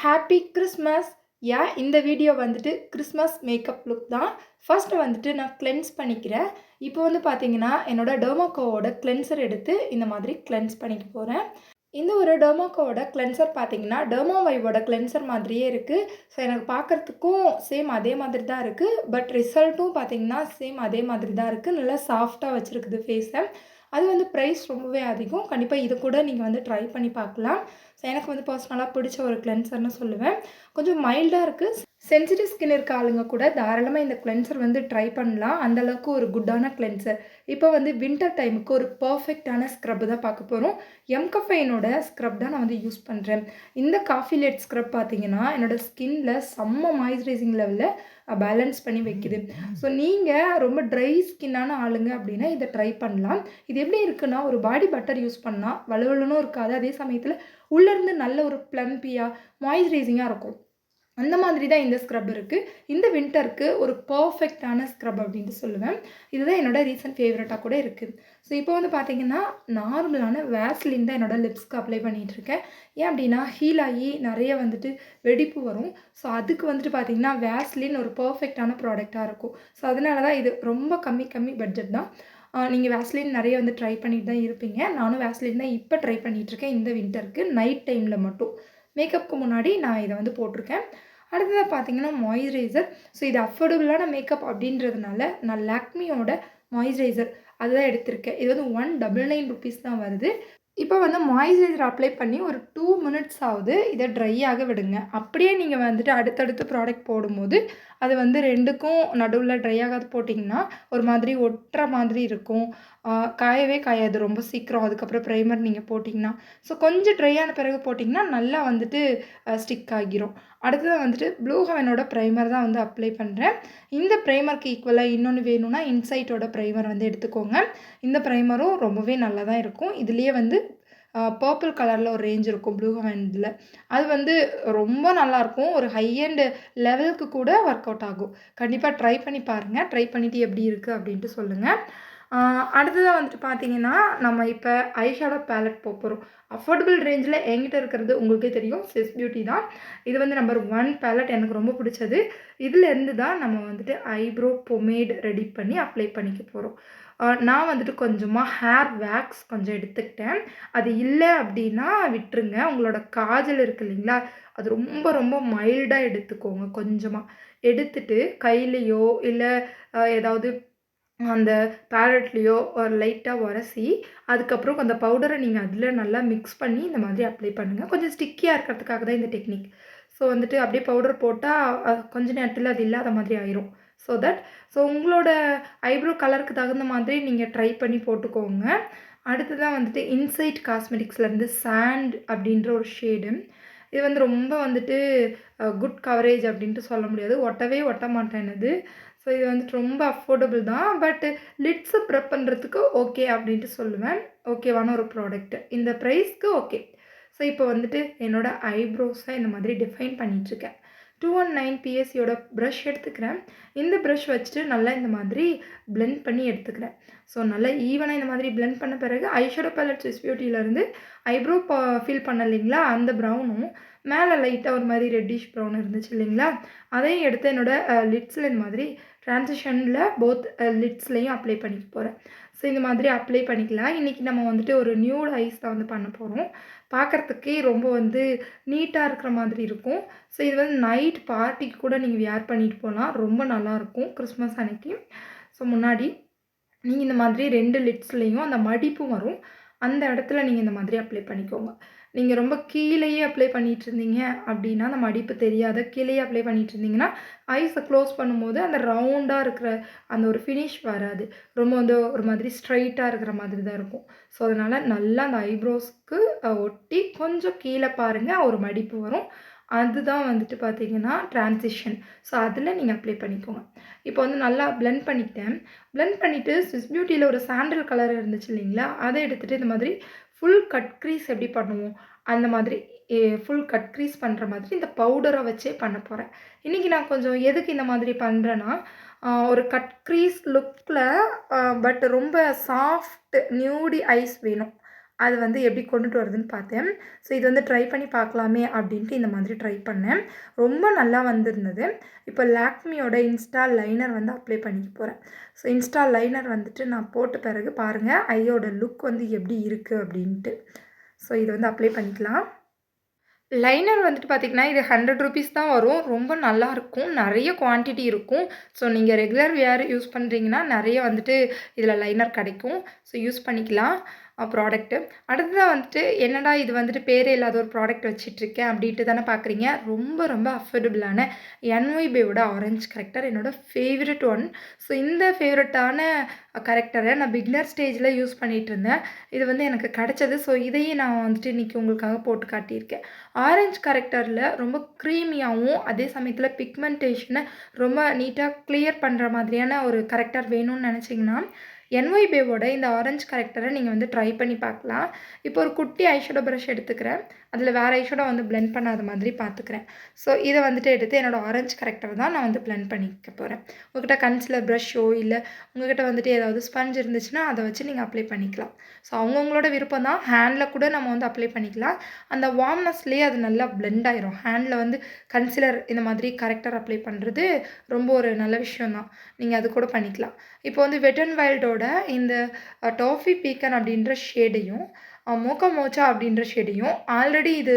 Happy Christmas! இந்த video வந்துட்டு Christmas makeup look தான். ஃபர்ஸ்ட்டு வந்துட்டு நான் கிளென்ஸ் பண்ணிக்கிறேன். இப்போ வந்து பார்த்தீங்கன்னா, என்னோட டெர்மாகோவோட கிளென்சர் எடுத்து இந்த மாதிரி கிளென்ஸ் பண்ணிக்க போறேன். இந்த ஒரு டெர்மாகோவோட கிளென்சர் பார்த்தீங்கன்னா, டெர்மாவைவோட கிளென்சர் மாதிரியே இருக்கு. ஸோ எனக்கு பார்க்கறதுக்கும் சேம் அதே மாதிரி தான் இருக்கு. பட் ரிசல்ட்டும் பார்த்தீங்கன்னா, சேம் அதே மாதிரி தான் இருக்கு. நல்லா சாஃப்ட்டா வச்சிருக்குது ஃபேஸ. அது வந்து பிரைஸ் ரொம்பவே அதிகம். கண்டிப்பா இது கூட நீங்க வந்து ட்ரை பண்ணி பார்க்கலாம். ஸோ எனக்கு வந்து பர்சனலா பிடிச்ச ஒரு கிளென்சர்ன்னு சொல்லுவேன். கொஞ்சம் மைல்டா இருக்கு. சென்சிட்டிவ் ஸ்கின் இருக்க ஆளுங்க கூட தாராளமா இந்த கிளென்சர் வந்து ட்ரை பண்ணலாம். அந்த அளவுக்கு ஒரு குட்டான கிளென்சர். இப்போ வந்து வின்டர் டைமுக்கு ஒரு பெர்ஃபெக்ட்டான ஸ்க்ரப் தான் பார்க்க போறோம். எம்கஃபைனோட ஸ்க்ரப் தான் நான் வந்து யூஸ் பண்றேன். இந்த காஃபி லேட் ஸ்க்ரப் பார்த்தீங்கன்னா, என்னோட ஸ்கின்ல செம்ம மாய்ஸ்சரைசிங் லெவல்ல பேலன்ஸ் பண்ணி வைக்குது. ஸோ நீங்க ரொம்ப ட்ரை ஸ்கின்னான ஆளுங்க அப்படின்னா இத ட்ரை பண்ணலாம். இது எப்படி இருக்குன்னா, ஒரு பாடி பட்டர் யூஸ் பண்ணா வழுவழுன்னும் இருக்காது. அதே சமயத்தில உள்ளேருந்து நல்ல ஒரு ப்ளம்பியா, மாய்ஸ்சரைசிங்கா இருக்கும். அந்த மாதிரி தான் இந்த ஸ்க்ரப் இருக்கு. இந்த வின்டருக்கு ஒரு பெர்ஃபெக்ட்டான ஸ்க்ரப் அப்டின்ட்டு சொல்லுவேன். இதுதான் என்னோட ரீசென்ட் ஃபேவரட்டா கூட இருக்கு. ஸோ இப்போ வந்து பார்த்தீங்கன்னா, நார்மலான வேஸ்லின் தான் என்னோட லிப்ஸ்க்கு அப்ளை பண்ணிட்டுருக்கேன். ஏன் அப்டின்னா, ஹீல் ஆகி நெறைய வந்துட்டு வெடிப்பு வரும். ஸோ அதுக்கு வந்துட்டு பார்த்தீங்கன்னா, வேஸ்லின் ஒரு பெர்ஃபெக்ட்டான ப்ராடக்ட்டா இருக்கும். ஸோ அதனால தான் இது ரொம்ப கம்மி பட்ஜெட் தான். நீங்க வேஸ்லின் நெறைய வந்து ட்ரை பண்ணிட்டு தான் இருப்பீங்க. நானும் வேஸ்லின் தான் இப்ப ட்ரை பண்ணிட்டுருக்கேன் இந்த வின்டருக்கு. நைட் டைம்ல மட்டும். மேக்கப்க்கு முன்னாடி நான் இத வந்து போட்டிருக்கேன். அடுத்ததா பார்த்தீங்கன்னா, மாய்ஸ்சரைசர். ஸோ இது அஃபோர்டபுளான மேக்கப் அப்படின்றதுனால, நான் லாக்மியோட மாய்ஸ்சரைசர் அதுதான் எடுத்திருக்கேன். இது வந்து ₹199 தான் வருது. இப்போ வந்து மாய்ஸ்சரைசர் அப்ளை பண்ணி ஒரு 2 மினிட்ஸ் ஆவுது. இத ட்ரை ஆக விடுங்க. அப்படியே நீங்க வந்துட்டு அடுத்தடுத்து ப்ராடக்ட் போடும்போது, அது வந்து 2க்கும் நடுவுல ட்ரை ஆகாது போட்டிங்கன்னா, ஒரு மாதிரி ஒட்டுற மாதிரி இருக்கும். காயவே காயாது ரொம்ப சீக்கிரம். அதுக்கப்புறம் ப்ரைமர் நீங்க போட்டிங்கன்னா. ஸோ கொஞ்சம் ட்ரை ஆன பிறகு போட்டிங்கன்னா, நல்லா வந்துட்டு ஸ்டிக் ஆகிரும். அடுத்ததா வந்துட்டு ப்ளூ ஹெவனோட ப்ரைமர் தான் வந்து அப்ளை பண்றேன். இந்த ப்ரைமருக்கு ஈக்குவலா இன்னொன்னு வேணும்னா, இன்சைட்டோட ப்ரைமர் வந்து எடுத்துக்கோங்க. இந்த ப்ரைமரும் ரொம்பவே நல்லா தான் இருக்கும். இதுலயே வந்து பர்பிள் கலர்ல ஒரு ரேஞ்ச் இருக்கும் ப்ளூ ஹெவன்ல. அது வந்து ரொம்ப நல்லாயிருக்கும். ஒரு ஹை எண்ட் லெவலுக்கு கூட ஒர்க் அவுட் ஆகும். கண்டிப்பா ட்ரை பண்ணி பாருங்க. ட்ரை பண்ணிட்டு எப்படி இருக்கு அப்படின்ட்டு சொல்லுங்க. அடுத்ததா வந்துட்டு பார்த்தீங்கன்னா, நம்ம இப்ப ஐ ஷேடோ பேலட் போறோம். அஃபோர்டபிள் ரேஞ்சில என்கிட்ட இருக்கிறது உங்களுக்கே தெரியும். ஸ்விஸ் பியூட்டி தான். இது வந்து நம்பர் 1 பேலட் எனக்கு ரொம்ப பிடிச்சது. இதிலேருந்து தான் நம்ம வந்துட்டு ஐப்ரோ பொமேட் ரெடி பண்ணி அப்ளை பண்ணிக்க போறோம். நான் வந்துட்டு கொஞ்சமா ஹேர் வேக்ஸ் கொஞ்சம் எடுத்துக்கிட்டேன். அது இல்ல அப்டின்னா விட்டுருங்க. உங்களோட காஜல் இருக்கு இல்லைங்களா? அது ரொம்ப மைல்டா எடுத்துக்கோங்க கொஞ்சமா. எடுத்துட்டு கையிலயோ இல்ல ஏதாவது அந்த பேலட்லயோ ஒரு லைட்டா உரசி, அதுக்கப்புறம் அந்த பவுடர நீங்க அதில நல்லா மிக்ஸ் பண்ணி இந்த மாதிரி அப்ளை பண்ணுங்க. கொஞ்சம் ஸ்டிக்கியா இருக்கிறதுக்காக தான் இந்த டெக்னிக். ஸோ வந்துட்டு அப்படியே பவுடர் போட்டா கொஞ்ச நேரத்தில அது இல்லாத மாதிரி ஆயிரும். ஸோ தட் உங்களோட ஐப்ரோ கலருக்கு தகுந்த மாதிரி நீங்க ட்ரை பண்ணி போட்டுக்கோங்க. அடுத்ததா வந்துட்டு இன்சைட் காஸ்மெட்டிக்ஸ்லேருந்து சாண்ட் அப்படின்ற ஒரு ஷேடு. இது வந்து ரொம்ப வந்துட்டு குட் கவரேஜ் அப்படின்ட்டு சொல்ல முடியாது. ஒட்டவே ஒட்ட மாட்டேன்னுது. ஸோ இது வந்துட்டு ரொம்ப அஃபோர்டபுள் தான். பட் லிட்ஸ ப்ரெப் பண்ணுறதுக்கு ஓகே அப்படின்ட்டு சொல்லுவேன். ஓகேவான ஒரு ப்ராடக்ட். இந்த ப்ரைஸ்க்கு ஓகே. ஸோ இப்போ வந்துட்டு என்னோட ஐப்ரோஸ இந்த மாதிரி டிஃபைன் பண்ணிட்டுருக்கேன். 219 பிஎஸ்சியோட ப்ரஷ் எடுத்துக்கிறேன். இந்த ப்ரஷ் வச்சுட்டு நல்லா இந்த மாதிரி பிளெண்ட் பண்ணி எடுத்துக்கிறேன். ஸோ நல்லா ஈவனா இந்த மாதிரி பிளெண்ட் பண்ண பிறகு ஐ ஷேடோ பேலட் ஸ்விஸ் பியூட்டிலேருந்து ஐப்ரோ ஃபில் பண்ணேன் இல்லைங்களா? அந்த ப்ரௌனும் மேலே லைட்டா ஒரு மாதிரி ரெட்டிஷ் ப்ரௌன் இருந்துச்சு இல்லைங்களா? அதையும் எடுத்து என்னோட லிட்ஸில் இந்த மாதிரி ட்ரான்சிஷனில் போத் லிட்ஸ்லையும் அப்ளை பண்ணிக்க போறேன். ஸோ இந்த மாதிரி அப்ளை பண்ணிக்கலாம். இன்னைக்கு நம்ம வந்துட்டு ஒரு நியூட் ஐஸ் தான் வந்து பண்ண போறோம். பார்க்கறதுக்கே ரொம்ப வந்து நீட்டா இருக்கிற மாதிரி இருக்கும். ஸோ இது வந்து நைட் பார்ட்டிக்கு கூட நீங்க வியர் பண்ணிட்டு போலாம். ரொம்ப நல்லாயிருக்கும் கிறிஸ்மஸ் அன்னைக்கு. ஸோ முன்னாடி நீங்க இந்த மாதிரி 2 லிட்ஸ்லயும் அந்த மடிப்பும் வரும். அந்த இடத்துல நீங்க இந்த மாதிரி அப்ளை பண்ணிக்கோங்க. நீங்க ரொம்ப கீழயே அப்ளை பண்ணிட்டு இருந்தீங்க அப்டின்னா, அந்த மடிப்பு தெரியாத கீழயே அப்ளை பண்ணிட்டு இருந்தீங்கன்னா, ஐஸ க்ளோஸ் பண்ணும்போது அந்த ரவுண்டா இருக்கிற அந்த ஒரு ஃபினிஷ் வராது. ரொம்ப வந்து ஒரு மாதிரி ஸ்ட்ரெய்ட்டா இருக்கிற மாதிரி தான் இருக்கும். ஸோ அதனால நல்லா அந்த ஐப்ரோஸ்க்கு ஒட்டி கொஞ்சம் கீழ பாருங்க ஒரு மடிப்பு வரும். அதுதான் வந்துட்டு பார்த்தீங்கன்னா, ட்ரான்சிஷன். ஸோ அதில நீங்க அப்ளை பண்ணிக்கோங்க. இப்போ வந்து நல்லா பிளெண்ட் பண்ணிக்கிட்டேன். பிளெண்ட் பண்ணிட்டு ஸ்விஸ் பியூட்டில ஒரு சாண்டல் கலர் இருந்துச்சு இல்லைங்களா? அத எடுத்துட்டு இந்த மாதிரி ஃபுல் கட் க்ரீஸ் எப்படி பண்ணுவோம்? அந்த மாதிரி ஃபுல் கட் க்ரீஸ் பண்ற மாதிரி இந்த பவுடர வச்சே பண்ண போறேன். இன்னைக்கு நான் கொஞ்சம் எதுக்கு இந்த மாதிரி பண்றேன்னா, ஒரு கட் க்ரீஸ் லுக்ல பட் ரொம்ப சாஃப்ட் நியூடி ஐஸ் வேணும். அது வந்து எப்படி கொண்டுட்டு வருதுன்னு பார்த்தேன். ஸோ இது வந்து ட்ரை பண்ணி பார்க்கலாமே அப்படின்ட்டு இந்த மாதிரி ட்ரை பண்ணேன். ரொம்ப நல்லா வந்திருந்தது. இப்போ லாக்மியோட இன்ஸ்டா லைனர் வந்து அப்ளை பண்ணிக்க போகிறேன். ஸோ இன்ஸ்டா லைனர் வந்துட்டு நான் போட்ட பிறகு பாருங்கள் ஐயோட லுக் வந்து எப்படி இருக்குது அப்படின்ட்டு. ஸோ இதை வந்து அப்ளை பண்ணிக்கலாம். லைனர் வந்துட்டு பார்த்தீங்கன்னா, இது ₹100 தான் வரும். ரொம்ப நல்லாயிருக்கும். நெறைய குவான்டிட்டி இருக்கும். ஸோ நீங்க ரெகுலர் வியர் யூஸ் பண்ணுறீங்கன்னா, நெறைய வந்துட்டு இதில லைனர் கிடைக்கும். ஸோ யூஸ் பண்ணிக்கலாம் ப்ராடக்ட்டு. அடுத்ததா வந்துட்டு, என்னடா இது வந்துட்டு பேரே இல்லாத ஒரு ப்ராடக்ட் வச்சுட்ருக்கேன் அப்படின்ட்டு தானே பார்க்குறீங்க. ரொம்ப ரொம்ப அஃபோர்டபுளான என்ஒய்பியோட ஆரஞ்ச் கரெக்டர் என்னோட ஃபேவரட் ஒன். ஸோ இந்த ஃபேவரட்டான கரெக்டரை நான் பிகினர் ஸ்டேஜில் யூஸ் பண்ணிகிட்ருந்தேன். இது வந்து எனக்கு கிடச்சது. ஸோ இதையே நான் வந்துட்டு இன்றைக்கி உங்களுக்காக போட்டு காட்டியிருக்கேன். ஆரஞ்ச் கரெக்டரில் ரொம்ப க்ரீமியாகவும் அதே சமயத்தில் பிக்மெண்டேஷனை ரொம்ப நீட்டாக கிளியர் பண்ணுற மாதிரியான ஒரு கரெக்டர் வேணும்னு நினச்சிங்கன்னா என்ஒய்பியோட இந்த ஆரஞ்ச் கரெக்டரை நீங்கள் வந்து ட்ரை பண்ணி பார்க்கலாம். இப்போ ஒரு குட்டி ஐஷேடோ ப்ரஷ் எடுத்துக்கிறேன். அதில் வேறு ஐஷேடோ வந்து பிளெண்ட் பண்ணாத மாதிரி பார்த்துக்கிறேன். ஸோ இதை வந்துட்டு எடுத்து என்னோடய ஆரஞ்ச் கரெக்டர் தான் நான் வந்து பிளெண்ட் பண்ணிக்க போகிறேன். உங்கள்கிட்ட கன்சிலர் ப்ரஷ்ஷோ இல்லை உங்கள்கிட்ட வந்துட்டு ஏதாவது ஸ்பஞ்ச் இருந்துச்சுன்னா அதை வச்சு நீங்கள் அப்ளை பண்ணிக்கலாம். ஸோ அவங்கவுங்களோட விருப்பம் தான். ஹேண்டில் கூட நம்ம வந்து அப்ளை பண்ணிக்கலாம். அந்த வார்ம்னஸ்லேயே அது நல்லா பிளெண்ட் ஆயிரும். ஹேண்டில் வந்து கன்சிலர் இந்த மாதிரி கரெக்டர் அப்ளை பண்ணுறது ரொம்ப ஒரு நல்ல விஷயம் தான். நீங்கள் அது கூட பண்ணிக்கலாம். இப்போ வந்து வெட் அண்ட் வைல்டோட இந்த டாஃபி பீக்கன் அப்படின்ற ஷேடையும் மோக்கா மோச்சா அப்படின்ற ஷேடையும் ஆல்ரெடி இது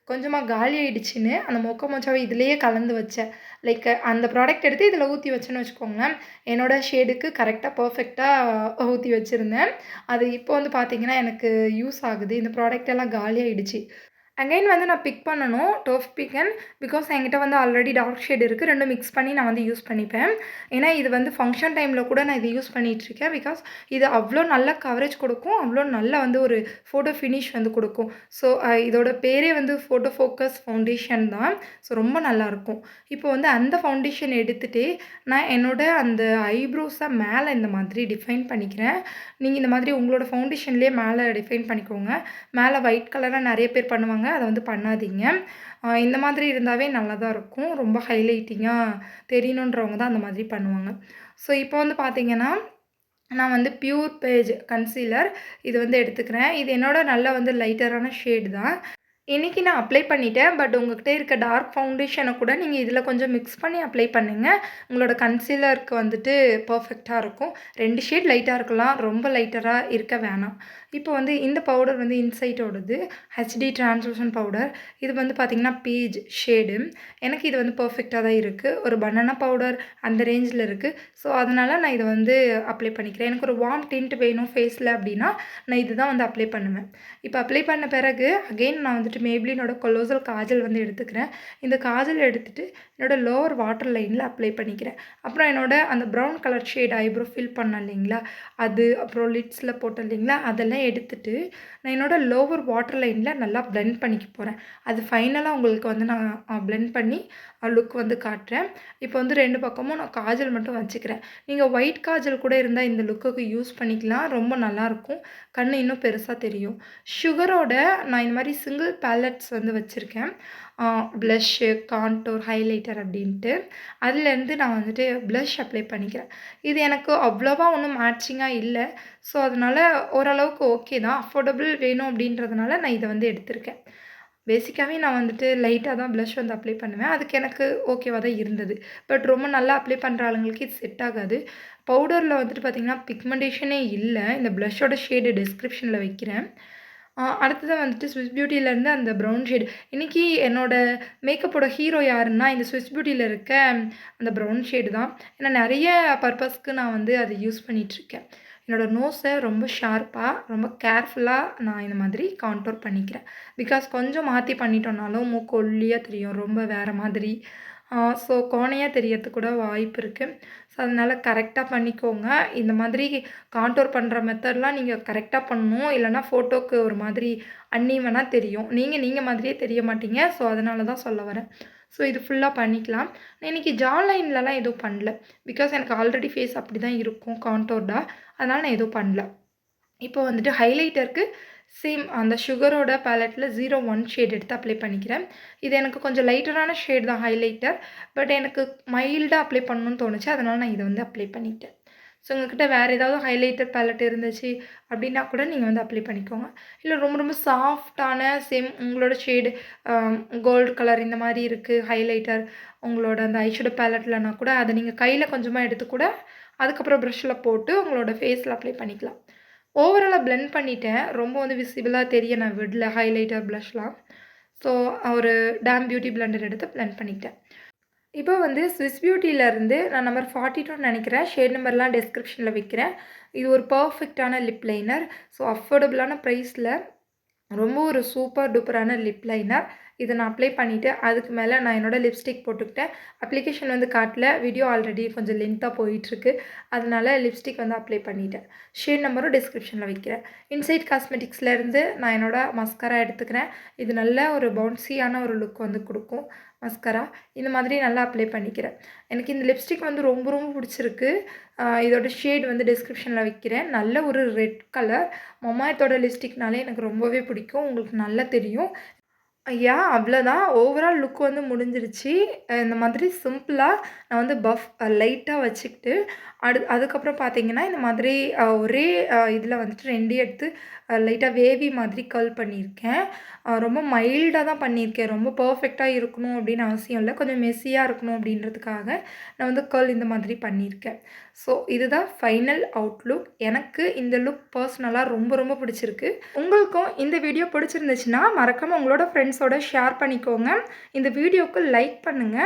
கொஞ்சமாக காலி ஆகிடுச்சின்னு அந்த மோக்கா மோச்சாவை இதிலேயே கலந்து வச்சேன். லைக் அந்த ப்ராடக்ட் எடுத்து இதில் ஊற்றி வச்சேன்னு வச்சுக்கோங்களேன். என்னோடய ஷேடுக்கு கரெக்டாக பர்ஃபெக்டாக ஊற்றி வச்சுருந்தேன். அது இப்போ வந்து பார்த்திங்கன்னா எனக்கு யூஸ் ஆகுது. இந்த ப்ராடக்ட் எல்லாம் காலி ஆகிடுச்சு. அகைன் வந்து நான் பிக் பண்ணணும் டாஃபி பீக்கன். பிகாஸ் என்கிட்ட வந்து ஆல்ரெடி டார்க் ஷேட் இருக்குது. ரெண்டும் மிக்ஸ் பண்ணி நான் வந்து யூஸ் பண்ணிப்பேன். ஏன்னா இது வந்து ஃபங்க்ஷன் டைமில் கூட நான் இதை யூஸ் பண்ணிகிட்ருக்கேன். பிகாஸ் இது அவ்வளோ நல்ல கவரேஜ் கொடுக்கும். அவ்வளோ நல்ல வந்து ஒரு ஃபோட்டோ ஃபினிஷ் வந்து கொடுக்கும். ஸோ இதோட பேரே வந்து ஃபோட்டோ ஃபோக்கஸ் ஃபவுண்டேஷன் தான். ஸோ ரொம்ப நல்லாயிருக்கும். இப்போ வந்து அந்த ஃபவுண்டேஷன் எடுத்துகிட்டு நான் என்னோடய அந்த ஐப்ரோஸை மேலே இந்த மாதிரி டிஃபைன் பண்ணிக்கிறேன். நீங்கள் இந்த மாதிரி உங்களோட ஃபவுண்டேஷன்லேயே மேலே டிஃபைன் பண்ணிக்கோங்க. மேலே ஒயிட் கலராக நிறைய பேர் பண்ணுவாங்க. அதை வந்து பண்ணாதீங்க. இந்த மாதிரி இருந்தாவே நல்லா தான் இருக்கும். ரொம்ப ஹைலைட்டிங்காக தெரியணுன்றவங்க தான் அந்த மாதிரி பண்ணுவாங்க. ஸோ இப்போ வந்து பார்த்திங்கன்னா நான் வந்து பியூர் பேஜ் கன்சீலர் இது வந்து எடுத்துக்கிறேன். இது என்னோட நல்ல வந்து லைட்டரான ஷேடு தான். இன்றைக்கி நான் அப்ளை பண்ணிட்டேன். பட் உங்கள்கிட்ட இருக்க டார்க் ஃபவுண்டேஷனை கூட நீங்கள் இதில் கொஞ்சம் மிக்ஸ் பண்ணி அப்ளை பண்ணுங்கள். உங்களோட கன்சீலருக்கு வந்துட்டு பர்ஃபெக்டாக இருக்கும். 2 ஷேட் லைட்டாக இருக்கலாம். ரொம்ப லைட்டராக இருக்க வேணாம். இப்போ வந்து இந்த பவுடர் வந்து இன்சைட்டோடது ஹெச்டி ட்ரான்ஸ்லூஷன் பவுடர். இது வந்து பார்த்திங்கன்னா பீச் ஷேடு. எனக்கு இது வந்து பர்ஃபெக்டாக தான் இருக்குது. ஒரு பனானா பவுடர் அந்த ரேஞ்சில் இருக்குது. ஸோ அதனால் நான் இதை வந்து அப்ளை பண்ணிக்கிறேன். எனக்கு ஒரு வார்ம் டிண்ட் வேணும் ஃபேஸில் அப்படின்னா நான் இது தான் வந்து அப்ளை பண்ணுவேன். இப்போ அப்ளை பண்ண பிறகு அகெயின் நான் வந்துட்டு மேப்ளினோட கொலோசல் காஜல் வந்து எடுத்துக்கிறேன். இந்த காஜல் எடுத்துகிட்டு என்னோடய லோவர் வாட்டர் லைனில் அப்ளை பண்ணிக்கிறேன். அப்புறம் என்னோட அந்த brown colour shade eyebrow fill பண்ணேன் இல்லைங்களா, அது அப்புறம் லிட்ஸில் போட்டேன் இல்லைங்களா, அதெல்லாம் எடுத்துகிட்டு நான் என்னோடய லோவர் வாட்டர் லைனில் நல்லா பிளெண்ட் பண்ணிக்க போகிறேன். அது ஃபைனலாக உங்களுக்கு வந்து நான் பிளெண்ட் பண்ணி லுக் வந்து காட்டுறேன். இப்போ வந்து 2 பக்கமும் நான் காஜல் மட்டும் வச்சுக்கிறேன். நீங்கள் ஒயிட் காஜல் கூட இருந்தால் இந்த லுக்குக்கு யூஸ் பண்ணிக்கலாம். ரொம்ப நல்லாயிருக்கும். கண் இன்னும் பெருசாக தெரியும். சுகரோட நான் இந்த மாதிரி சிங்கிள் பேலட்ஸ் வந்து வச்சுருக்கேன். ப்ளஷ்ஷு, கான்டோர், ஹைலைட்டர் அப்படின்ட்டு. அதுலேருந்து நான் வந்துட்டு ப்ளஷ் அப்ளை பண்ணிக்கிறேன். இது எனக்கு அவ்வளோவா ஒன்றும் மேட்சிங்காக இல்லை. ஸோ அதனால் ஓரளவுக்கு ஓகே தான். அஃபோர்டபுள் வேணும் அப்படின்றதுனால நான் இதை வந்து எடுத்திருக்கேன். பேசிக்காகவே நான் வந்துட்டு லைட்டாக தான் ப்ளஷ் வந்து அப்ளை பண்ணுவேன். அதுக்கு எனக்கு ஓகேவாக தான் இருந்தது. பட் ரொம்ப நல்லா அப்ளை பண்ணுற ஆளுங்களுக்கு இது செட் ஆகாது. பவுடரில் வந்துட்டு பார்த்திங்கன்னா பிக்மெண்டேஷனே இல்லை. இந்த ப்ளஷ்ஷோட ஷேடு டிஸ்கிரிப்ஷனில் வைக்கிறேன். அடுத்ததாக வந்துட்டு ஸ்விஸ் பியூட்டிலேருந்து அந்த ப்ரௌன் ஷேடு. இன்றைக்கி என்னோடய மேக்கப்போட ஹீரோ யாருன்னா இந்த ஸ்விஸ் பியூட்டியில் இருக்க அந்த ப்ரௌன் ஷேடு தான். ஏன்னா நிறைய பர்பஸ்க்கு நான் வந்து அதை யூஸ் பண்ணிகிட்ருக்கேன். என்னோடய நோஸை ரொம்ப ஷார்ப்பாக ரொம்ப கேர்ஃபுல்லாக நான் இந்த மாதிரி கான்டோர் பண்ணிக்கிறேன். பிகாஸ் கொஞ்சம் மாற்றி பண்ணிட்டோம்னாலும் மூக்கு ஒல்லியாக தெரியும். ரொம்ப வேறு மாதிரி ஸோ கோணையாக தெரியறதுக்கு கூட வாய்ப்பு இருக்குது. ஸோ அதனால் கரெக்டாக பண்ணிக்கோங்க. இந்த மாதிரி கான்டோர் பண்ணுற மெத்தட்லாம் நீங்கள் கரெக்டாக பண்ணணும். இல்லைனா ஃபோட்டோக்கு ஒரு மாதிரி அன்ஈவனாக தெரியும். நீங்கள் மாதிரியே தெரிய மாட்டீங்க. ஸோ அதனால தான் சொல்ல வரேன். ஸோ இது ஃபுல்லாக பண்ணிக்கலாம். நான் இன்றைக்கி ஜா லைன்லலாம் எதுவும் பண்ணல. பிகாஸ் எனக்கு ஆல்ரெடி ஃபேஸ் அப்படி தான் இருக்கும் கான்டோர்டாக. அதனால் நான் எதுவும் பண்ணல. இப்போ வந்துட்டு ஹைலைட்டருக்கு சேம் அந்த சுகரோட பேலட்டில் 01 ஷேட் எடுத்து அப்ளை பண்ணிக்கிறேன். இது எனக்கு கொஞ்சம் லைட்டரான ஷேட் தான் ஹைலைட்டர். பட் எனக்கு மைல்டாக அப்ளை பண்ணணும்னு தோணுச்சு. அதனால் நான் இதை வந்து அப்ளை பண்ணிட்டேன். ஸோ உங்ககிட்ட வேறு ஏதாவது ஹைலைட்டர் பேலட் இருந்துச்சு அப்படின்னா கூட நீங்கள் வந்து அப்ளை பண்ணிக்கோங்க. இல்லை ரொம்ப ரொம்ப சாஃப்டான சேம் உங்களோட ஷேடு கோல்டு கலர் இந்த மாதிரி இருக்குது ஹைலைட்டர் உங்களோட அந்த ஐஷேடோ பேலட்லனா கூட அதை நீங்கள் கையில் கொஞ்சமாக எடுத்து கூட அதுக்கப்புறம் ப்ரஷ்ஷில் போட்டு உங்களோட ஃபேஸில் அப்ளை பண்ணிக்கலாம். ஓவராலாக பிளெண்ட் பண்ணிட்டேன். ரொம்ப வந்து விசிபிளாக தெரிய நான் விடல ஹைலைட்டர் ப்ளஷ்லாம். ஸோ ஒரு டேம் பியூட்டி பிளெண்டர் எடுத்து பிளெண்ட் பண்ணிக்கிட்டேன். இப்போ வந்து ஸ்விஸ் பியூட்டிலேருந்து நான் நம்பர் 42 நினைக்கிறேன். ஷேட் நம்பர்லாம் டிஸ்கிரிப்ஷனில் வைக்கிறேன். இது ஒரு பர்ஃபெக்டான லிப் லைனர். ஸோ அஃபோர்டபுளான ப்ரைஸில் ரொம்ப ஒரு சூப்பர் டூப்பரான லிப் லைனர். இதை நான் அப்ளை பண்ணிவிட்டு அதுக்கு மேலே நான் என்னோடய லிப்ஸ்டிக் போட்டுக்கிட்டேன். அப்ளிகேஷன் வந்து காட்டல. வீடியோ ஆல்ரெடி கொஞ்சம் லென்த்தாக போயிட்டுருக்கு. அதனால லிப்ஸ்டிக் வந்து அப்ளை பண்ணிட்டேன். ஷேட் நம்பரும் டிஸ்கிரிப்ஷனில் வைக்கிறேன். இன்சைட் காஸ்மெட்டிக்ஸ்லேருந்து நான் என்னோடய மஸ்காரா எடுத்துக்கிறேன். இது நல்ல ஒரு பவுன்சியான ஒரு லுக் வந்து கொடுக்கும் மஸ்காரா. இந்த மாதிரி நல்லா அப்ளை பண்ணிக்கிறேன். எனக்கு இந்த லிப்ஸ்டிக் வந்து ரொம்ப ரொம்ப பிடிச்சிருக்கு. இதோட ஷேட் வந்து டிஸ்கிரிப்ஷனில் வைக்கிறேன். நல்ல ஒரு ரெட் கலர். மொமாயத்தோட லிப்ஸ்டிக்னாலே எனக்கு ரொம்பவே பிடிக்கும். உங்களுக்கு நல்லா தெரியும். அவ்வளோதான். ஓவரால் லுக் வந்து முடிஞ்சிருச்சு. இந்த மாதிரி சிம்பிளா நான் வந்து லைட்டா வச்சுக்கிட்டு, அதுக்கப்புறம் பார்த்தீங்கன்னா, இந்த மாதிரி ஒரே இதில வந்துட்டு 2 எடுத்து லைட்டா வேவி மாதிரி கர்ல் பண்ணியிருக்கேன். ரொம்ப மைல்டா தான் பண்ணியிருக்கேன். ரொம்ப பெர்ஃபெக்ட்டா இருக்கணும் அப்படின்னு அவசியம் இல்ல. கொஞ்சம் மெஸ்ஸியா இருக்கணும் அப்படின்றதுக்காக நான் வந்து கர்ல் இந்த மாதிரி பண்ணியிருக்கேன். ஸோ இதுதான் ஃபைனல் அவுட்லுக். எனக்கு இந்த லுக் பர்சனலா ரொம்ப ரொம்ப பிடிச்சிருக்கு. உங்களுக்கும் இந்த வீடியோ பிடிச்சிருந்துச்சுன்னா, மறக்காம உங்களோட ஃப்ரெண்ட்ஸோட ஷேர் பண்ணிக்கோங்க. இந்த வீடியோக்கு லைக் பண்ணுங்க.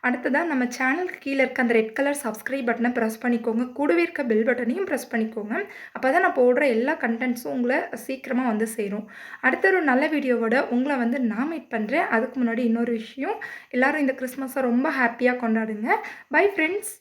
அடுத்ததா நம்ம சேனலுக்கு கீழ இருக்க அந்த ரெட் கலர் சப்ஸ்கிரைப் பட்டன பிரஸ் பண்ணிக்கோங்க. கூடவே இருக்க பெல் பட்டனையும் பிரஸ் பண்ணிக்கோங்க. அப்பதான் நான் போடுற எல்லா கன்டென்ட்ஸும் உங்கள சீக்கிரமா வந்து சேரும். அடுத்த ஒரு நல்ல வீடியோவோட உங்கள வந்து நான் மீட் பண்றேன். அதுக்கு முன்னாடி இன்னொரு விஷயம், எல்லாரும் இந்த கிறிஸ்மஸை ரொம்ப ஹேப்பியா கொண்டாடுங்க. Bye friends.